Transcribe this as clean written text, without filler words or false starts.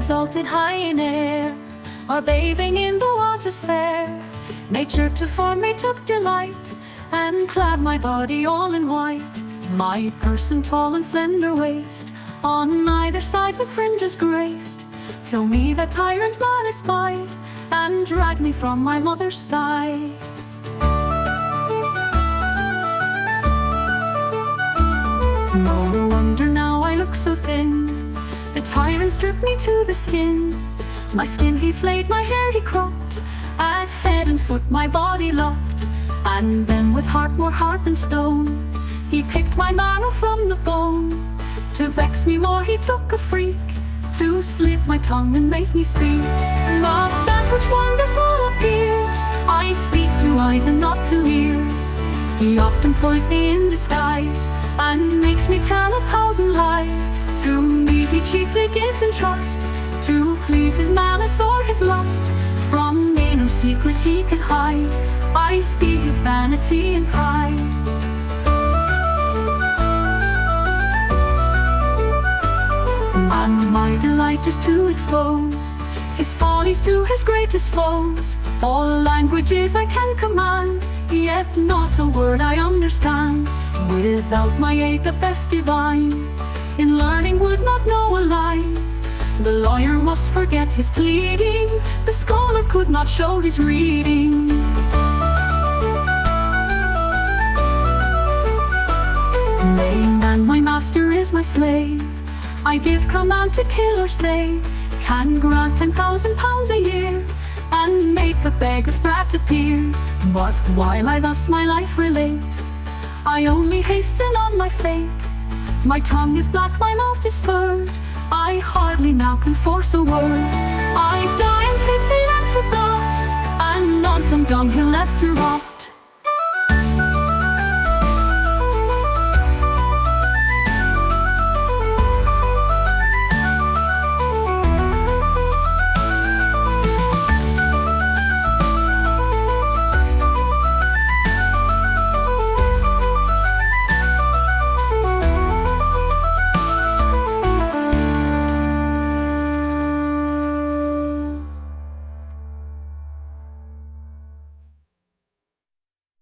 exalted high in air, or bathing in the waters fair. Nature to form me took delight, and clad my body all in white. My person tall and slender waist, on either side with fringes graced, till me that tyrant man espied, and dragged me from my mother's side. No wonder now I look so thin, the tyrant stripped me to the skin. My skin he flayed, my hair he cropped, at head and foot my body lopped. And then with heart more hard than stone, he picked my marrow from the bone. To vex me more he took a freak, to slit my tongue and make me speak. But that which wonderful appears, I speak to eyes and not to ears. He often employs me in disguise, and makes me tell 1,000 lies. To me he chiefly gives in trust, to please his malice or his lust. From me no secret he can hide, I see his vanity and pride. And my delight is to expose his follies to his greatest foes. All languages I can command, yet not a word I understand. Without my aid the best divine, in learning would not know a line. The lawyer must forget his pleading, the scholar could not show his reading. Nay, man, my master is my slave, I give command to kill or save. Can grant 10,000 pounds a year, and make the beggar's brat appear. But while I thus my life relate, I only hasten on my fate. My tongue is black, my mouth is furred, I hardly now can force a word. I die and pitied and forgot, and on some dunghill left to rot.